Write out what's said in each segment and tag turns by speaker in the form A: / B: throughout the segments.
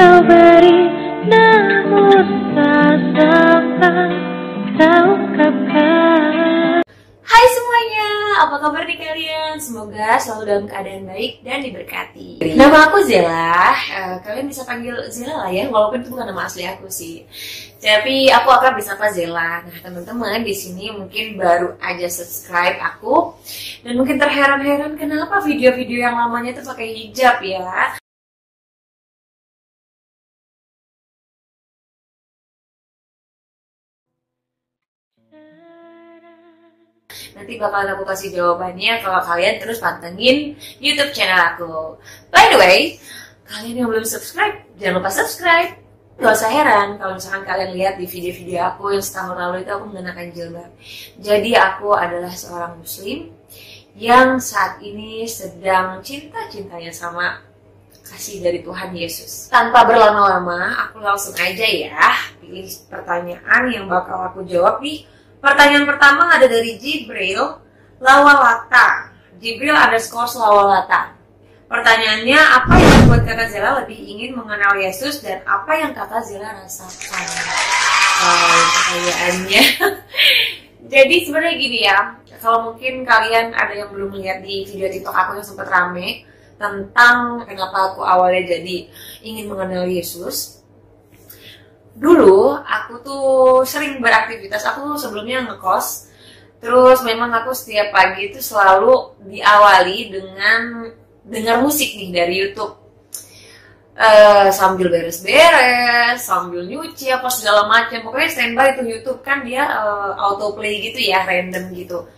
A: kau beri, namun tak sempat kau ungkapkan.
B: Hai semuanya, apa kabar nih kalian? Semoga selalu dalam keadaan baik dan diberkati. Nama aku Zela, kalian bisa panggil Zela lah ya, walaupun itu bukan nama asli aku sih. Tapi aku akrab disapa Zela. Nah teman-teman di sini mungkin baru aja subscribe aku dan mungkin terheran-heran kenapa video-video yang lamanya tuh pakai hijab ya. Nanti bakalan aku kasih jawabannya kalau kalian terus pantengin YouTube channel aku. By the way, kalian yang belum subscribe, jangan lupa subscribe. Gak usah heran kalau misalkan kalian lihat di video-video aku yang setahun lalu itu aku mengenakan jilbab. Jadi aku adalah seorang muslim yang saat ini sedang cinta-cintanya sama kasih dari Tuhan Yesus. Tanpa berlama-lama, aku langsung aja ya pilih pertanyaan yang bakal aku jawab nih. Pertanyaan pertama ada dari Jibril Lawalata. Jibril _Lawalata. Pertanyaannya, apa yang membuat kakak Zela lebih ingin mengenal Yesus dan apa yang kakak Zela rasakan? Pertanyaannya. Jadi sebenarnya gini ya, kalau mungkin kalian ada yang belum lihat di video TikTok aku yang sempat rame tentang kenapa aku awalnya jadi ingin mengenal Yesus. Dulu aku tuh sering beraktivitas, aku sebelumnya ngekos. Terus memang aku setiap pagi itu selalu diawali dengan dengar musik nih dari YouTube. Sambil beres-beres, sambil nyuci apa segala macam. Pokoknya standby tuh YouTube kan dia autoplay gitu ya, random gitu.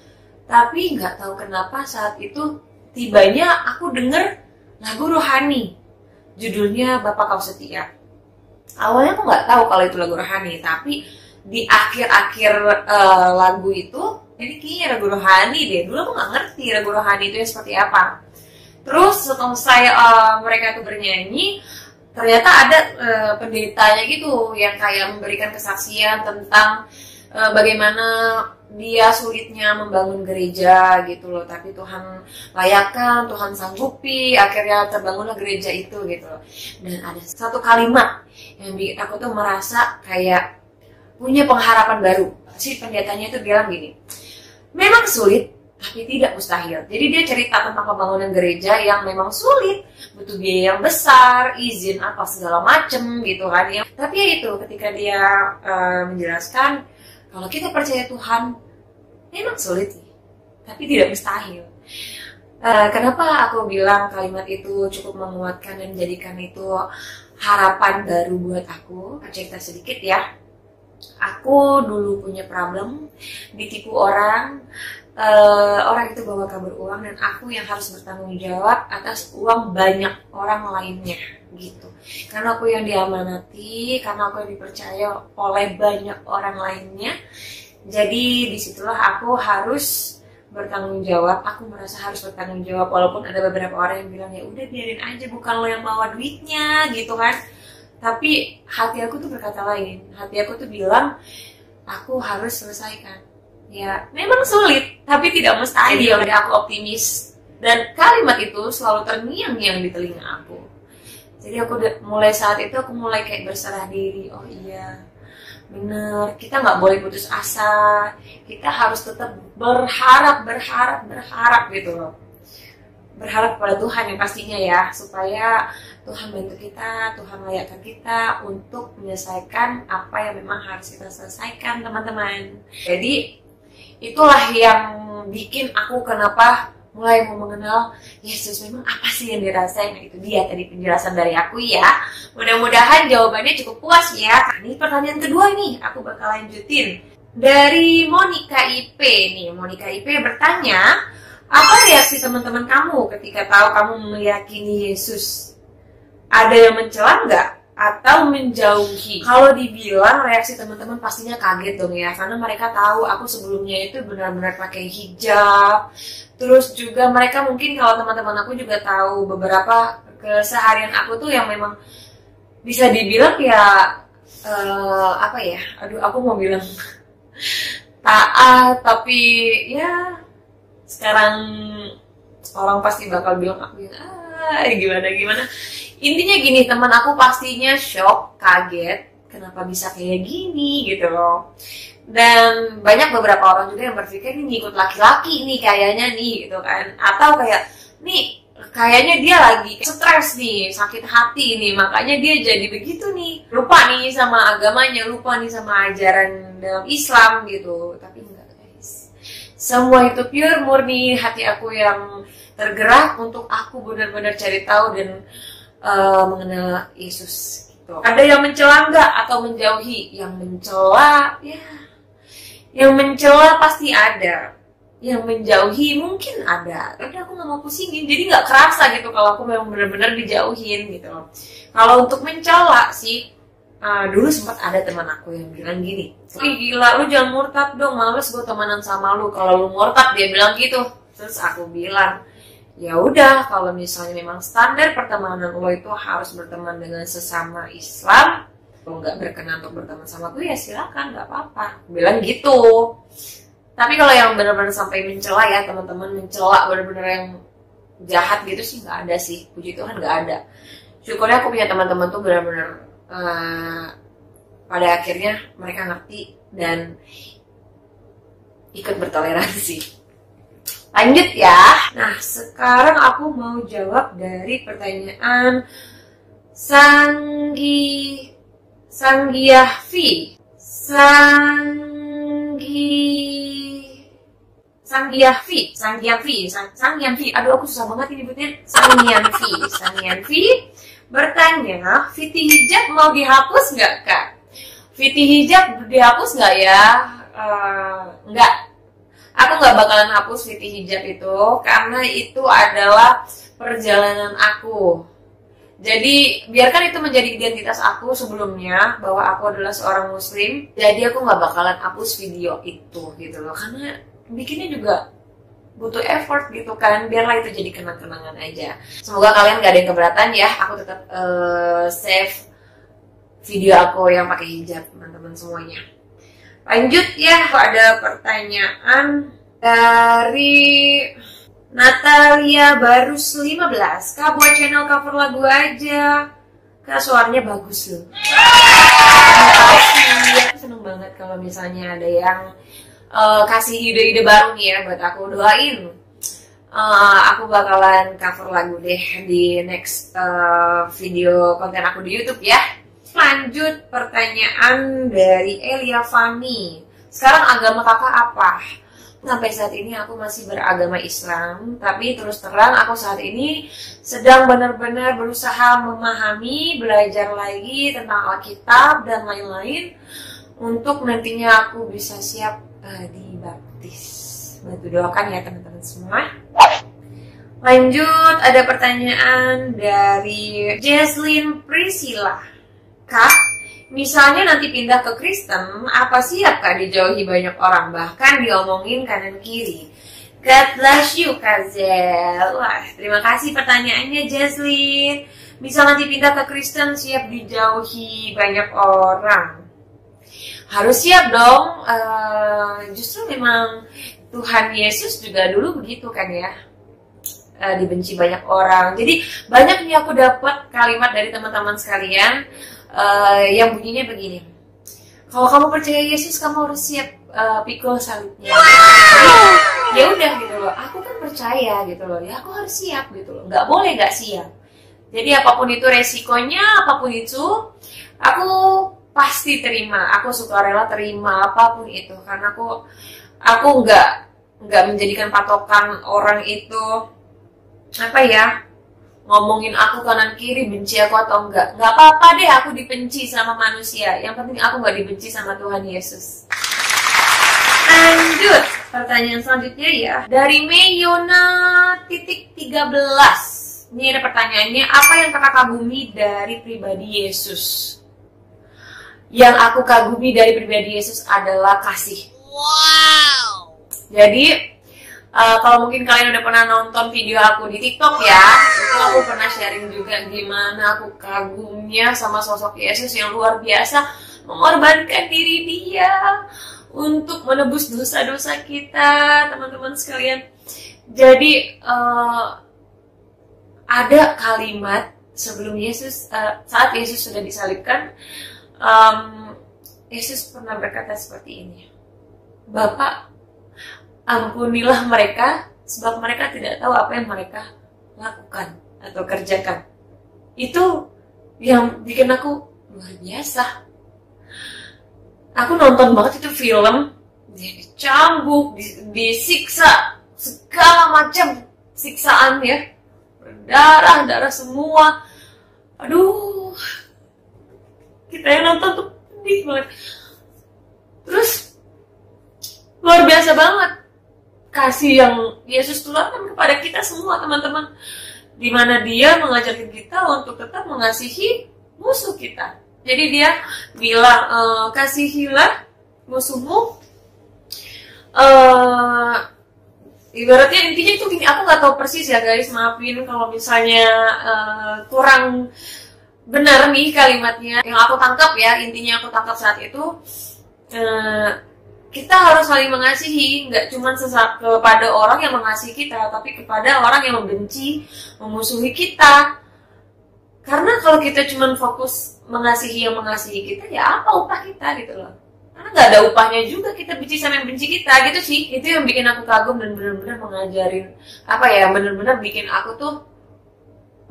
B: Tapi nggak tahu kenapa saat itu tibanya aku denger lagu rohani. Judulnya Bapa Kau Setia. Awalnya aku nggak tahu kalau itu lagu rohani, tapi di akhir-akhir lagu itu, ini kayaknya lagu rohani deh. Dulu aku nggak ngerti lagu rohani itu seperti apa. Terus setelah mereka tuh bernyanyi, ternyata ada pendetanya gitu yang kayak memberikan kesaksian tentang bagaimana dia sulitnya membangun gereja gitu loh, tapi Tuhan layakkan, Tuhan sanggupi, akhirnya terbangunlah gereja itu gitu loh. Dan ada satu kalimat yang bikin aku tuh merasa kayak punya pengharapan baru. Si pendetanya itu bilang gini, memang sulit tapi tidak mustahil. Jadi dia cerita tentang pembangunan gereja yang memang sulit, butuh biaya yang besar, izin apa segala macem gitu kan ya. Tapi ya itu ketika dia menjelaskan kalau kita percaya Tuhan memang sulit sih, tapi tidak mustahil. Kenapa aku bilang kalimat itu cukup menguatkan dan menjadikan itu harapan baru buat aku? Cerita sedikit ya. Aku dulu punya problem, ditipu orang. Orang itu bawa kabur uang dan aku yang harus bertanggung jawab atas uang banyak orang lainnya gitu. Karena aku yang diamanati, karena aku yang dipercaya oleh banyak orang lainnya. Jadi disitulah aku harus bertanggung jawab. Aku merasa harus bertanggung jawab walaupun ada beberapa orang yang bilang ya udah biarin aja, bukan lo yang bawa duitnya gitu kan. Tapi hati aku tuh berkata lain. Hati aku tuh bilang aku harus selesaikan. Ya memang sulit tapi tidak mustahil. Jadi aku optimis dan kalimat itu selalu terngiang-ngiang di telinga aku. Jadi aku mulai saat itu aku mulai kayak berserah diri. Oh iya bener, kita nggak boleh putus asa, kita harus tetap berharap gitu loh. Berharap kepada Tuhan yang pastinya ya, supaya Tuhan bantu kita, Tuhan layakkan kita untuk menyelesaikan apa yang memang harus kita selesaikan teman-teman. Jadi itulah yang bikin aku kenapa mulai mau mengenal Yesus. Memang apa sih yang dirasain? Nah, itu dia tadi penjelasan dari aku ya. Mudah-mudahan jawabannya cukup puas ya. Nah, ini pertanyaan kedua nih, aku bakal lanjutin. Dari Monica IP nih. Monica IP bertanya, apa reaksi teman-teman kamu ketika tahu kamu meyakini Yesus? Ada yang mencela nggak? Atau menjauhi? Kalau dibilang reaksi teman-teman pastinya kaget dong ya, karena mereka tahu aku sebelumnya itu benar-benar pakai hijab. Terus juga mereka mungkin kalau teman-teman aku juga tahu beberapa keseharian aku tuh yang memang bisa dibilang ya apa ya, aduh aku mau bilang taat, tapi ya sekarang orang pasti bakal bilang aku gimana Intinya gini, teman aku pastinya shock, kaget, kenapa bisa kayak gini gitu loh. Dan banyak beberapa orang juga yang berpikir ini ngikut laki-laki nih kayaknya nih gitu kan. Atau kayak nih kayaknya dia lagi stres nih, sakit hati nih, makanya dia jadi begitu nih. Lupa nih sama agamanya, lupa nih sama ajaran dalam Islam gitu. Tapi enggak guys. Semua itu pure murni hati aku yang tergerak untuk aku benar-benar cari tahu dan mengenal Yesus gitu. Ada yang mencela enggak atau menjauhi? Yang mencela ya, yang mencela pasti ada, yang menjauhi mungkin ada, tapi aku nggak mau pusingin, jadi nggak kerasa gitu kalau aku memang benar-benar dijauhin gitu loh. Kalau untuk mencela sih, dulu sempat ada teman aku yang bilang gini, ih gila lu jangan murtad dong, males gue temenan sama lu kalau lu murtad, dia bilang gitu. Terus aku bilang, ya udah kalau misalnya memang standar pertemanan lo itu harus berteman dengan sesama Islam, lo nggak berkenan untuk berteman sama gue ya silakan, nggak apa-apa, bilang gitu. Tapi kalau yang benar-benar sampai mencela ya teman-teman, mencela benar-benar yang jahat gitu sih nggak ada sih, puji Tuhan nggak ada. Syukurnya aku punya teman-teman tuh benar-benar pada akhirnya mereka ngerti dan ikut bertoleransi. Lanjut ya. Nah sekarang aku mau jawab dari pertanyaan Sanggiavi. Sanggiavi. Aduh aku susah banget nyebutnya. Sanggiavi bertanya, Fiti hijab mau dihapus nggak kak? Fiti hijab dihapus nggak ya? Nggak. Aku nggak bakalan hapus Fiti hijab itu karena itu adalah perjalanan aku. Jadi biarkan itu menjadi identitas aku sebelumnya bahwa aku adalah seorang muslim. Jadi aku nggak bakalan hapus video itu gitu loh, karena bikinnya juga butuh effort gitu kan. Biarlah itu jadi kenang-kenangan aja. Semoga kalian gak ada yang keberatan ya. Aku tetap save video aku yang pakai hijab teman-teman semuanya. Lanjut ya, ada pertanyaan dari Natalia Barus 15. Kak buat channel cover lagu aja. Kak suaranya bagus loh. Aku seneng banget kalau misalnya ada yang kasih ide-ide baru nih ya buat aku. Doain aku bakalan cover lagu deh di next video konten aku di YouTube ya. Lanjut pertanyaan dari Elia Fani. Sekarang agama kakak apa? Sampai saat ini aku masih beragama Islam, tapi terus terang aku saat ini sedang benar-benar berusaha memahami, belajar lagi tentang Alkitab dan lain-lain untuk nantinya aku bisa siap dibaptis. Bantu doakan ya teman-teman semua. Lanjut ada pertanyaan dari Jesslyn Priscilla. Kak, misalnya nanti pindah ke Kristen, apa siap Kak dijauhi banyak orang, bahkan diomongin kanan kiri? God bless you Kak Zel. Wah, terima kasih pertanyaannya Jesslyn. Misal nanti pindah ke Kristen, siap dijauhi banyak orang? Harus siap dong. Justru memang Tuhan Yesus juga dulu begitu kan ya. Dibenci banyak orang. Jadi banyak nih aku dapat kalimat dari teman-teman sekalian yang bunyinya begini. Kalau kamu percaya Yesus, kamu harus siap pikul salibnya. Ya udah gitu loh. Aku kan percaya gitu loh. Ya aku harus siap gitu loh. Nggak boleh nggak siap. Jadi apapun itu resikonya, apapun itu, aku pasti terima. Aku suka rela terima apapun itu. Karena aku nggak menjadikan patokan orang itu apa ya, ngomongin aku kanan kiri, benci aku atau enggak apa-apa deh aku dibenci sama manusia, yang penting aku nggak dibenci sama Tuhan Yesus. Lanjut pertanyaan selanjutnya ya dari Meyona titik 13. Ini ada pertanyaannya, apa yang kakak kagumi dari pribadi Yesus? Yang aku kagumi dari pribadi Yesus adalah kasih. Wow. Jadi kalau mungkin kalian udah pernah nonton video aku di TikTok ya, itu aku pernah sharing juga gimana aku kagumnya sama sosok Yesus yang luar biasa, mengorbankan diri dia untuk menebus dosa-dosa kita, teman-teman sekalian. Jadi ada kalimat sebelum Yesus, saat Yesus sudah disalibkan, Yesus pernah berkata seperti ini, Bapa, ampunilah mereka, sebab mereka tidak tahu apa yang mereka lakukan atau kerjakan. Itu yang bikin aku luar biasa. Aku nonton banget itu film, dia dicambuk, disiksa, segala macam siksaan ya, berdarah semua. Aduh, kita yang nonton tuh pedih banget. Terus luar biasa banget kasih yang Yesus tularkan kepada kita semua, teman-teman, di mana dia mengajarkan kita untuk tetap mengasihi musuh kita. Jadi dia bilang, kasihilah musuhmu. Ibaratnya intinya itu gini, aku nggak tahu persis ya guys, maafin kalau misalnya kurang benar nih kalimatnya. Yang aku tangkap ya, intinya aku tangkap saat itu, kita harus saling mengasihi, nggak cuma kepada orang yang mengasihi kita, tapi kepada orang yang membenci, memusuhi kita. Karena kalau kita cuma fokus mengasihi yang mengasihi kita, ya apa upah kita gitu loh. Karena nggak ada upahnya juga kita benci sama yang benci kita gitu sih. Itu yang bikin aku kagum dan benar-benar mengajarin, apa ya, benar-benar bikin aku tuh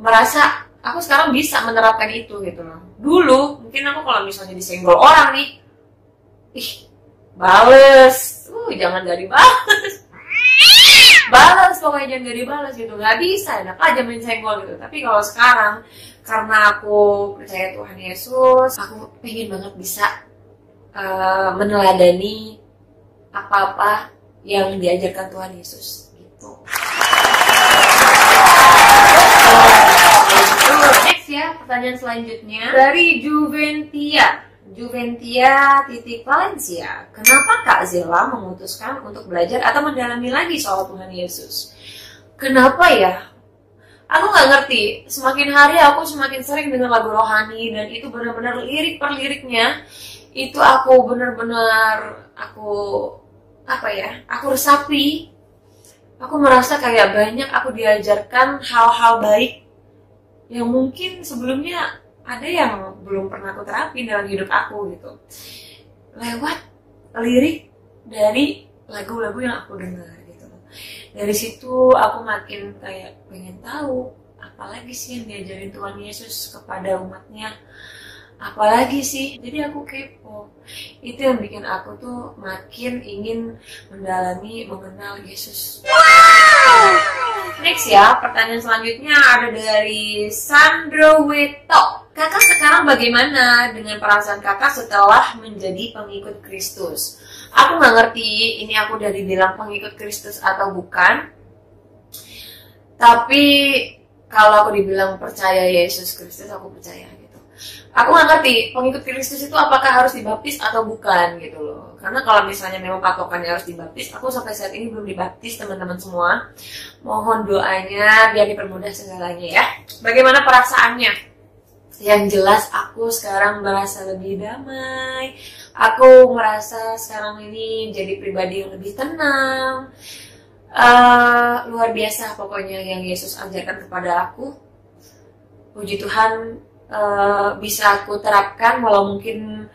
B: merasa aku sekarang bisa menerapkan itu gitu loh. Dulu mungkin aku kalau misalnya disenggol orang nih, ih, bales, jangan gak dibales, balas pokoknya, jangan gak dibales gitu, nggak bisa, enak aja main senggol gitu. Tapi kalau sekarang karena aku percaya Tuhan Yesus, aku pengen banget bisa meneladani apa-apa yang diajarkan Tuhan Yesus gitu. Next ya, pertanyaan selanjutnya dari Juventia titik Valencia. Kenapa Kak Zela memutuskan untuk belajar atau mendalami lagi soal Tuhan Yesus? Kenapa ya? Aku nggak ngerti. Semakin hari aku semakin sering dengar lagu rohani, dan itu benar-benar lirik per liriknya itu aku benar-benar aku resapi. Aku merasa kayak banyak aku diajarkan hal-hal baik yang mungkin sebelumnya ada yang belum pernah aku terapin dalam hidup aku gitu, lewat lirik dari lagu-lagu yang aku dengar gitu. Dari situ aku makin kayak pengen tahu apalagi sih yang diajarin Tuhan Yesus kepada umatnya, apalagi sih. Jadi aku kepo. Itu yang bikin aku tuh makin ingin mendalami, mengenal Yesus. Next ya, pertanyaan selanjutnya ada dari Sandro Weto. Kakak sekarang bagaimana dengan perasaan kakak setelah menjadi pengikut Kristus? Aku nggak ngerti ini aku udah dibilang pengikut Kristus atau bukan. Tapi kalau aku dibilang percaya Yesus Kristus, aku percaya gitu. Aku nggak ngerti pengikut Kristus itu apakah harus dibaptis atau bukan gitu loh. Karena kalau misalnya memang patokannya harus dibaptis, aku sampai saat ini belum dibaptis, teman-teman semua. Mohon doanya biar dipermudah segalanya ya. Bagaimana perasaannya? Yang jelas aku sekarang merasa lebih damai. Aku merasa sekarang ini jadi pribadi yang lebih tenang. Luar biasa pokoknya yang Yesus ajarkan kepada aku. Puji Tuhan, bisa aku terapkan walau mungkin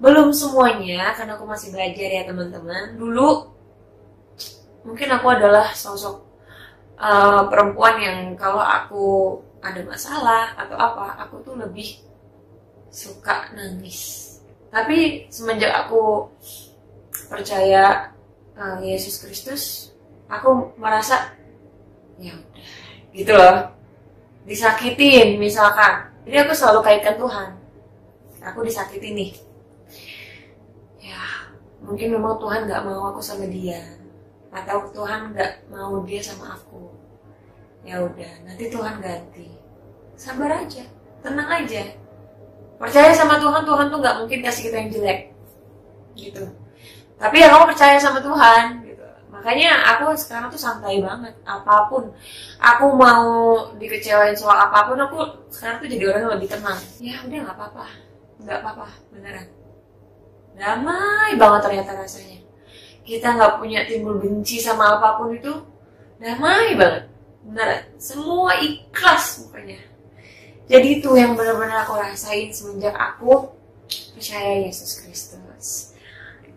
B: belum semuanya karena aku masih belajar ya teman-teman. Dulu mungkin aku adalah sosok perempuan yang kalau aku ada masalah atau apa, aku tuh lebih suka nangis. Tapi semenjak aku percaya Yesus Kristus, aku merasa ya udah gitu loh. Disakitin misalkan, jadi aku selalu kaitkan Tuhan. Aku disakitin nih, ya mungkin memang Tuhan gak mau aku sama dia, atau Tuhan gak mau dia sama aku. Ya udah, nanti Tuhan ganti. Sabar aja, tenang aja. Percaya sama Tuhan, Tuhan tuh gak mungkin kasih kita yang jelek gitu. Tapi ya kamu percaya sama Tuhan gitu. Makanya aku sekarang tuh santai banget. Apapun aku mau dikecewain soal apapun, aku sekarang tuh jadi orang yang lebih tenang. Ya udah gak apa-apa, gak apa-apa, beneran. Damai banget ternyata rasanya. Kita gak punya timbul benci sama apapun itu. Damai banget, beneran. Semua ikhlas pokoknya. Jadi itu yang benar-benar aku rasain semenjak aku percaya Yesus Kristus.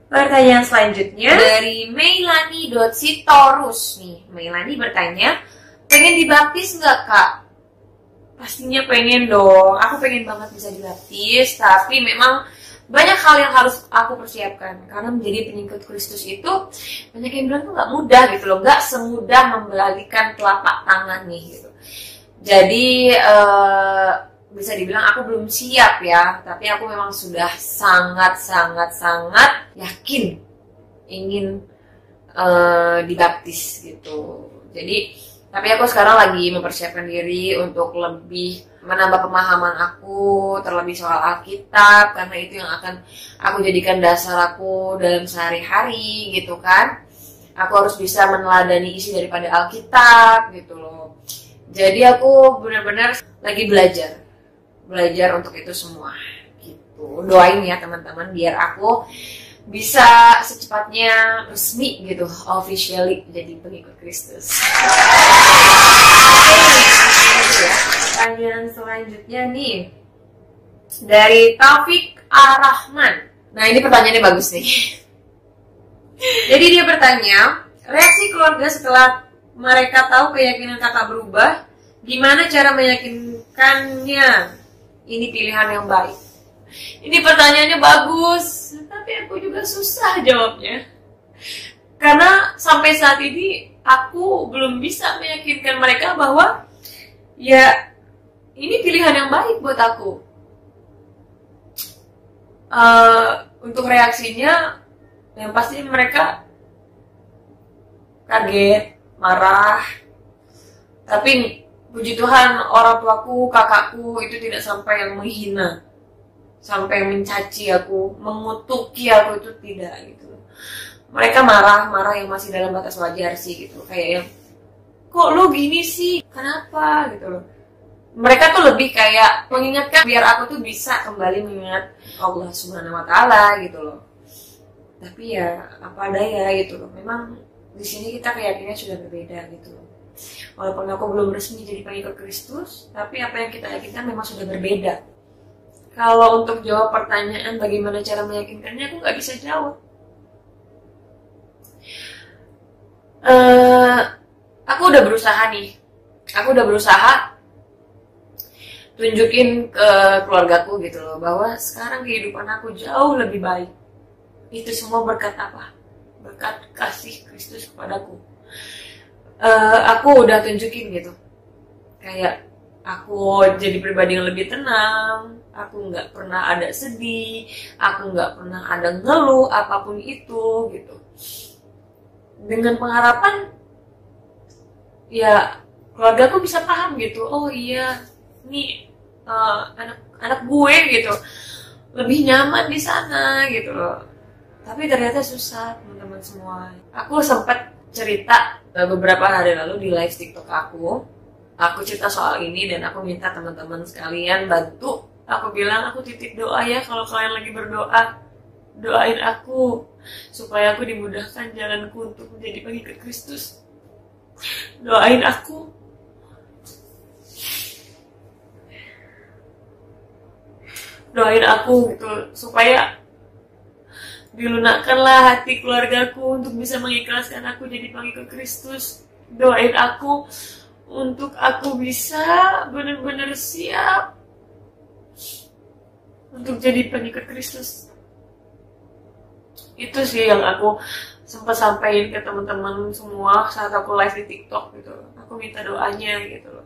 B: Pertanyaan selanjutnya dari Meilani.sitorus nih. Meilani bertanya, pengen dibaptis nggak kak? Pastinya pengen dong. Aku pengen banget bisa dibaptis, tapi memang banyak hal yang harus aku persiapkan. Karena menjadi pengikut Kristus itu banyak yang bilang tuh nggak mudah gitu loh, nggak semudah membalikan telapak tangan nih gitu. Jadi bisa dibilang aku belum siap ya, tapi aku memang sudah sangat yakin ingin dibaptis gitu. Jadi, tapi aku sekarang lagi mempersiapkan diri untuk lebih menambah pemahaman aku terlebih soal Alkitab, karena itu yang akan aku jadikan dasar aku dalam sehari-hari gitu kan. Aku harus bisa meneladani isi daripada Alkitab gitu loh. Jadi aku benar-benar lagi belajar untuk itu semua gitu. Doain ya teman-teman biar aku bisa secepatnya resmi gitu, officially jadi pengikut Kristus. Pertanyaan selanjutnya nih dari Taufik Ar-Rahman. Nah ini pertanyaannya bagus nih. Jadi dia bertanya, reaksi keluarga setelah mereka tahu keyakinan kakak berubah, gimana cara meyakinkannya ini pilihan yang baik? Ini pertanyaannya bagus, tapi aku juga susah jawabnya. Karena sampai saat ini aku belum bisa meyakinkan mereka bahwa ya ini pilihan yang baik buat aku. Untuk reaksinya, yang pasti mereka kaget, marah. Tapi puji Tuhan orang tuaku, kakakku itu tidak sampai yang menghina, sampai mencaci aku, mengutuki aku, itu tidak gitu. Mereka marah yang masih dalam batas wajar sih gitu. Kayak yang, kok lo gini sih? Kenapa gitu loh. Mereka tuh lebih kayak mengingatkan biar aku tuh bisa kembali mengingat Allah Subhanahu wa taala gitu loh. Tapi ya apa daya gitu loh. Memang di sini kita keyakinannya sudah berbeda gitu loh. Walaupun aku belum resmi jadi pengikut Kristus, tapi apa yang kita yakinkan memang sudah berbeda. Kalau untuk jawab pertanyaan bagaimana cara meyakinkannya, aku nggak bisa jawab. Aku udah berusaha nih. Aku udah berusaha tunjukin ke keluargaku gitu loh, bahwa sekarang kehidupan aku jauh lebih baik. Itu semua berkat apa? Berkat kasih Kristus kepadaku. Aku udah tunjukin gitu, kayak aku jadi pribadi yang lebih tenang, aku nggak pernah ada sedih, aku nggak pernah ada ngeluh apapun itu gitu. Dengan pengharapan ya keluarga aku bisa paham gitu, oh iya nih anak gue gitu lebih nyaman di sana gitu loh. Tapi ternyata susah teman-teman semua. Aku sempat cerita beberapa hari lalu di live TikTok aku cerita soal ini dan aku minta teman-teman sekalian bantu. Aku bilang aku titip doa ya, kalau kalian lagi berdoa, doain aku supaya aku dimudahkan jalanku untuk menjadi pengikut Kristus. Doain aku. Doain aku gitu supaya dilunakkanlah hati keluargaku untuk bisa mengikhlaskan aku jadi pengikut Kristus. Doain aku untuk aku bisa benar-benar siap untuk jadi pengikut Kristus. Itu sih yang aku sempat sampaikan ke teman-teman semua saat aku live di TikTok gitu. Aku minta doanya gitu loh.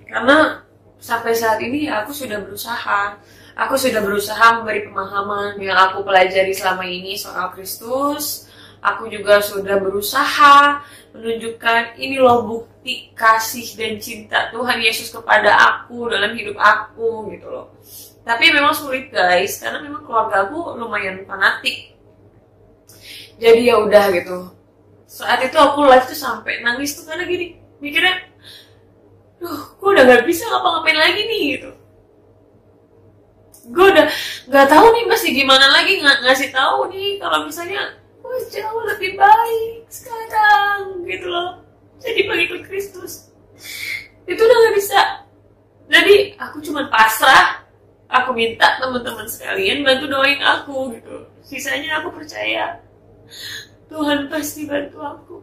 B: Karena sampai saat ini aku sudah berusaha. Aku sudah berusaha memberi pemahaman yang aku pelajari selama ini soal Kristus. Aku juga sudah berusaha menunjukkan ini loh bukti kasih dan cinta Tuhan Yesus kepada aku dalam hidup aku gitu loh. Tapi memang sulit guys, karena memang keluarga aku lumayan fanatik. Jadi ya udah gitu. Saat itu aku live tuh sampai nangis tuh karena gini, mikirnya, gue udah gak bisa ngapa-ngapain lagi nih gitu. Gue udah nggak tahu nih masih gimana lagi ngasih tahu nih kalau misalnya gue jauh lebih baik sekarang gitu loh jadi pengikut Kristus. Itu udah nggak bisa. Jadi aku cuma pasrah. Aku minta teman-teman sekalian bantu doain aku gitu. Sisanya aku percaya Tuhan pasti bantu aku.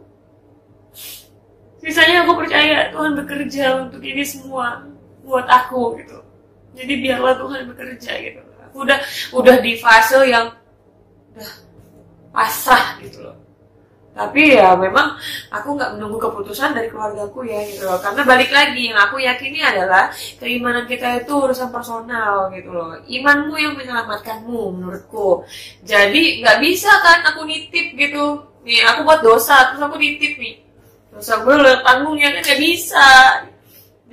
B: Sisanya aku percaya Tuhan bekerja untuk ini semua buat aku gitu. Jadi biarlah Tuhan bekerja gitu. Aku udah di fase yang udah pasrah gitu loh. Tapi ya memang aku nggak menunggu keputusan dari keluargaku ya gitu loh. Karena balik lagi yang aku yakini adalah keimanan kita itu urusan personal gitu loh. Imanmu yang menyelamatkanmu menurutku. Jadi nggak bisa kan aku nitip gitu. Nih aku buat dosa terus aku nitip nih. Dosa gue lo tanggungnya kan nggak bisa.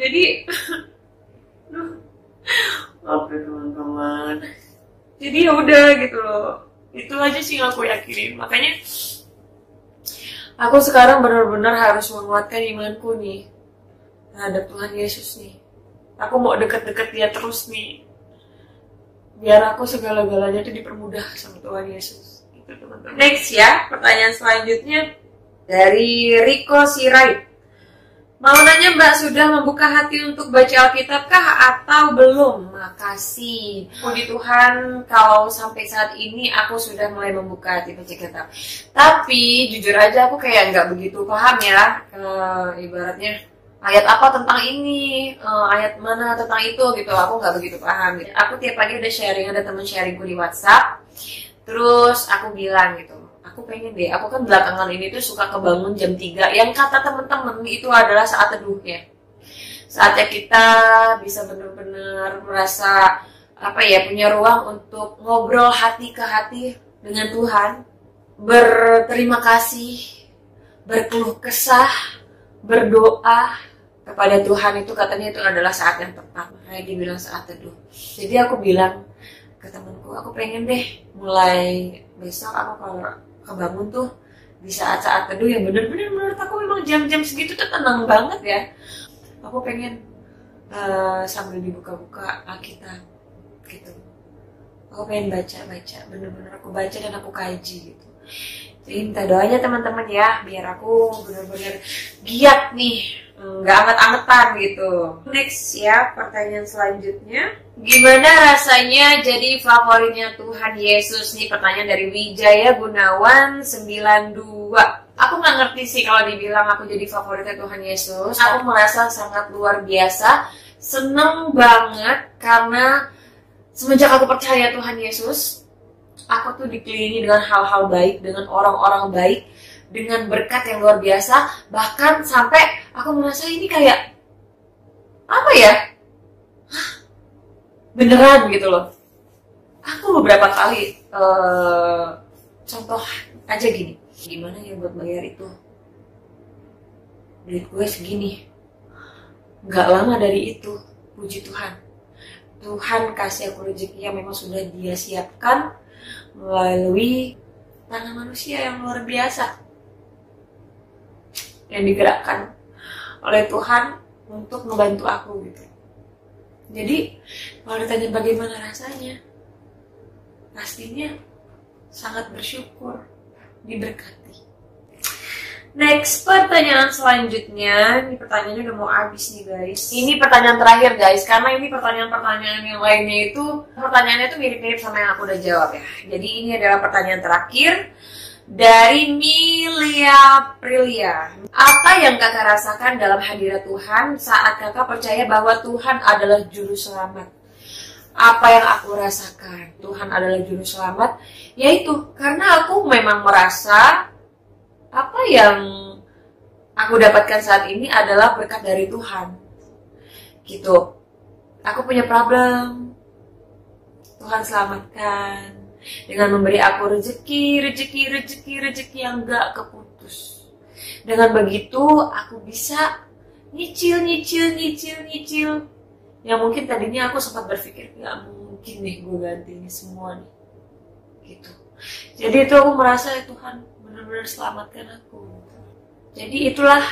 B: Jadi maaf ya teman-teman. Jadi ya udah gitu loh. Itu aja sih yang aku yakinin. Makanya aku sekarang benar-benar harus menguatkan imanku nih terhadap Tuhan Yesus nih. Aku mau deket-deket dia terus nih. Biar aku segala-galanya itu dipermudah sama Tuhan Yesus. Gitu teman-teman. Next ya, pertanyaan selanjutnya dari Riko Sirait. Mau nanya Mbak, sudah membuka hati untuk baca Alkitab kah atau belum? Makasih. Puji Tuhan kalau sampai saat ini aku sudah mulai membuka hati baca Alkitab. Tapi jujur aja aku kayak nggak begitu paham ya. Ibaratnya ayat apa tentang ini, ayat mana tentang itu gitu. Aku nggak begitu paham. Gitu. Aku tiap pagi udah sharing, ada temen sharingku di WhatsApp. Terus aku bilang gitu. Aku pengen deh, aku kan belakangan ini tuh suka kebangun jam 3 yang kata temen-temen itu adalah saat teduhnya. Saatnya kita bisa benar-benar merasa apa ya, punya ruang untuk ngobrol hati ke hati dengan Tuhan, berterima kasih, berkeluh kesah, berdoa kepada Tuhan. Itu katanya itu adalah saat yang tepat, makanya dibilang saat teduh. Jadi aku bilang ke temanku, aku pengen deh mulai besok aku kalau kebangun tuh di saat-saat teduh yang bener-bener menurut aku memang jam-jam segitu tuh tenang banget ya. Aku pengen sambil dibuka-buka Alkitab gitu. Aku pengen baca-baca, bener-bener aku baca dan aku kaji gitu. Jadi minta doanya teman-teman ya, biar aku bener-bener giat nih, nggak amet-ametan gitu. Next ya, pertanyaan selanjutnya. Gimana rasanya jadi favoritnya Tuhan Yesus? Nih pertanyaan dari Wijaya Gunawan 92. Aku nggak ngerti sih kalau dibilang aku jadi favoritnya Tuhan Yesus. Aku merasa sangat luar biasa, seneng banget karena semenjak aku percaya Tuhan Yesus, aku tuh dikelilingi dengan hal-hal baik, dengan orang-orang baik, dengan berkat yang luar biasa. Bahkan sampai aku merasa ini kayak apa ya? Beneran gitu loh. Aku beberapa kali contoh aja gini, gimana ya buat bayar itu, duit gue segini, nggak lama dari itu, puji Tuhan, Tuhan kasih aku rezeki yang memang sudah Dia siapkan melalui tangan manusia yang luar biasa yang digerakkan oleh Tuhan untuk membantu aku gitu. Jadi kalau ditanya bagaimana rasanya, pastinya sangat bersyukur, diberkati. Next, pertanyaan selanjutnya. Ini pertanyaannya udah mau habis nih guys. Ini pertanyaan terakhir guys, karena ini pertanyaan-pertanyaan yang lainnya itu pertanyaannya tuh mirip-mirip sama yang aku udah jawab ya. Jadi ini adalah pertanyaan terakhir dari Milia Prilia. Apa yang kakak rasakan dalam hadirat Tuhan saat kakak percaya bahwa Tuhan adalah juru selamat? Apa yang aku rasakan Tuhan adalah juru selamat? Yaitu karena aku memang merasa apa yang aku dapatkan saat ini adalah berkat dari Tuhan. Gitu. Aku punya problem, Tuhan selamatkan dengan memberi aku rezeki yang gak keputus. Dengan begitu aku bisa nyicil. Yang mungkin tadinya aku sempat berpikir gak mungkin nih gue ganti ini semua nih. Gitu. Jadi itu aku merasa Tuhan benar-benar selamatkan aku. Jadi itulah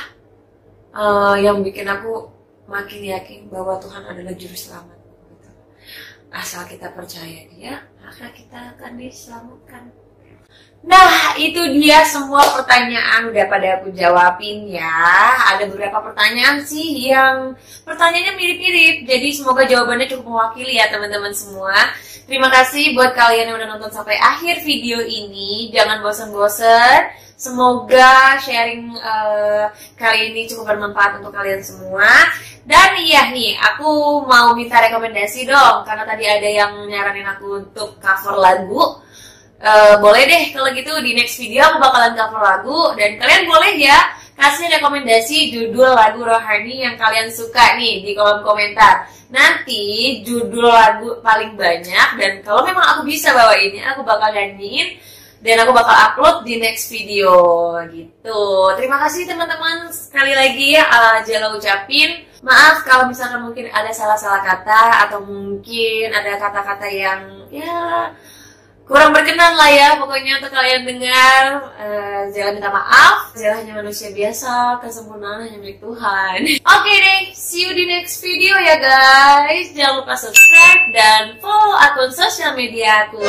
B: yang bikin aku makin yakin bahwa Tuhan adalah juru selamat. Asal kita percaya Dia, maka kita akan diselamatkan. Nah, itu dia semua pertanyaan udah pada aku jawabin ya. Ada beberapa pertanyaan sih yang pertanyaannya mirip-mirip. Jadi semoga jawabannya cukup mewakili ya teman-teman semua. Terima kasih buat kalian yang udah nonton sampai akhir video ini. Jangan bosan-bosan. Semoga sharing kali ini cukup bermanfaat untuk kalian semua. Dan iya nih, aku mau minta rekomendasi dong. Karena tadi ada yang nyaranin aku untuk cover lagu. Boleh deh kalau gitu di next video aku bakalan cover lagu. Dan kalian boleh ya kasih rekomendasi judul lagu rohani yang kalian suka nih di kolom komentar. Nanti judul lagu paling banyak, dan kalau memang aku bisa bawa ini, aku bakal nyanyiin dan aku bakal upload di next video gitu. Terima kasih teman-teman, sekali lagi Jala ucapin maaf kalau misalkan mungkin ada salah-salah kata atau mungkin ada kata-kata yang ya kurang berkenan lah ya, pokoknya untuk kalian dengar. Jangan minta maaf, Jala hanya manusia biasa, kesempurnaan hanya milik Tuhan. Oke deh, see you di next video ya guys. Jangan lupa subscribe dan follow akun sosial media aku.